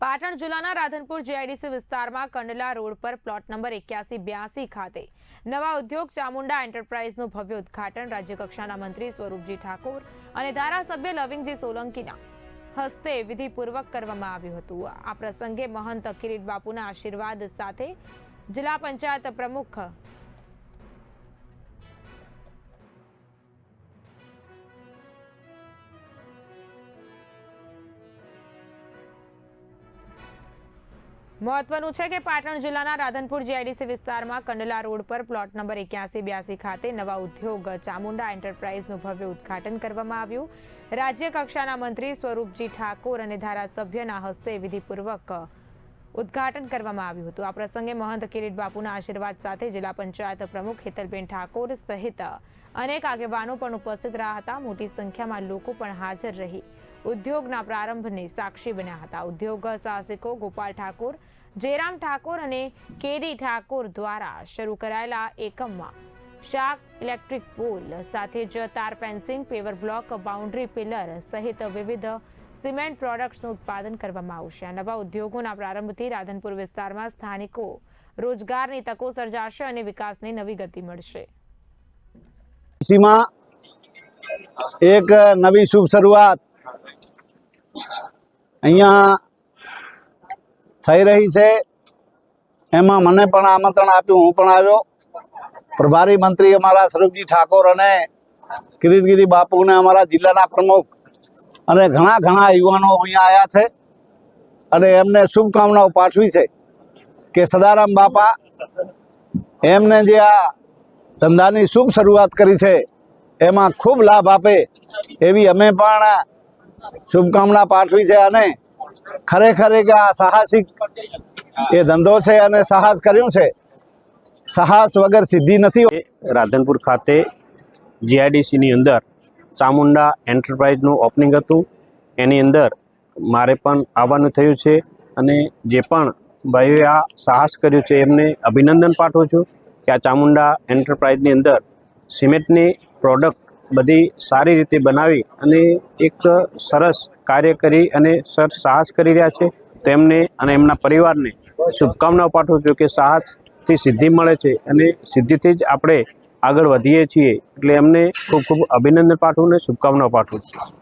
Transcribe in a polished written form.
પાટણ જિલ્લાના રાધનપુર જીઆઈડીસી વિસ્તારમાં કંડલા રોડ પર પ્લોટ નંબર 8182 ખાતે નવા ઉદ્યોગ ચામુંડા એન્ટરપ્રાઇઝનું ભવ્ય ઉદ્ઘાટન રાજ્યકક્ષાના મંત્રી સ્વરૂપજી ઠાકોર અને ધારાસભ્ય લવિંગજી સોલંકીના હસ્તે વિધિપૂર્વક કરવામાં આવ્યું હતું। આ પ્રસંગે મહંત કિરીટ બાપુના આશીર્વાદ સાથે જિલ્લા પંચાયત પ્રમુખ મહત્વનું છે કે પાટણ જિલ્લાના રાધનપુર જીઆઈડીસી વિસ્તારમાં કંડલા રોડ પર પ્લોટ નંબર 8182 ખાતે નવા ઉદ્યોગ ચામુંડા એન્ટરપ્રાઇઝનું ભવ્ય ઉદ્ઘાટન કરવામાં આવ્યું। રાજ્ય કક્ષાના મંત્રી સ્વરૂપજી ઠાકોર અને ધારાસભ્યના હસ્તે વિધિપૂર્વક ઉદ્ઘાટન કરવામાં આવ્યું હતું। આ પ્રસંગે મહંત કિરીટ બાપુના આશીર્વાદ સાથે જિલ્લા પંચાયત પ્રમુખ હેતલબેન ઠાકોર સહિત અનેક આગેવાનો પણ ઉપસ્થિત રહ્યા હતા। મોટી સંખ્યામાં લોકો પણ હાજર રહી ઉદ્યોગના પ્રારંભને સાક્ષી બન્યા હતા। ઉદ્યોગ સાહસિકો ગોપાલ ઠાકોર, જયરામ ઠાકોર અને કેડી ઠાકોર દ્વારા શરૂ કરાયેલા એકમમાં શાક, ઇલેક્ટ્રિક પોલ સાથે જ તાર fencing, paver block, boundary pillar સહિત વિવિધ સિમેન્ટ પ્રોડક્ટ્સનું ઉત્પાદન કરવામાં આવશે। આ નવા ઉદ્યોગોના પ્રારંભથી રાધનપુર વિસ્તારમાં સ્થાનિકો રોજગારની તકો સર્જાશે અને વિકાસની નવી ગતિ મળશે। એક નવી શુભ શરૂઆત અહીંયા થઈ રહી છે। એમાં મને પણ આમંત્રણ આપ્યું, હું પણ આવ્યો। પ્રભારી મંત્રી અમારા સ્વરૂપજી ઠાકોર અને કિરીટગીરી બાપુને અમારા જિલ્લાના પ્રમુખ અને ઘણા યુવાનો અહીંયા આવ્યા છે અને એમને શુભકામનાઓ પાઠવી છે કે સદારામ બાપા એમને જે આ ધંધાની શુભ શરૂઆત કરી છે એમાં ખૂબ લાભ આપે એવી અમે પણ શુભકામના પાઠવી છે। અને ખરેખર કે આ સાહસિક એ ધંધો છે અને સાહસ કર્યું છે, સાહસ વગર સિદ્ધિ નથી। રાધનપુર ખાતે જીઆઈડીસીની અંદર ચામુંડા એન્ટરપ્રાઇઝનું ઓપનિંગ હતું, એની અંદર મારે પણ આવવાનું થયું છે અને જે પણ ભાઈઓએ આ સાહસ કર્યું છે એમને અભિનંદન પાઠવું છું કે આ ચામુંડા એન્ટરપ્રાઇઝની અંદર સિમેન્ટની પ્રોડક્ટ બધી સારી રીતે બનાવી અને એક સરસ કાર્ય કરી અને સર સાહસ કરી રહ્યા છે। તેમને અને એમના પરિવારને શુભકામનાઓ પાઠવું છું કે સાહસથી સિદ્ધિ મળે છે અને સિદ્ધિથી જ આપણે આગળ વધીએ છીએ, એટલે એમને ખૂબ અભિનંદન પાઠવું અને શુભકામનાઓ પાઠવું છું।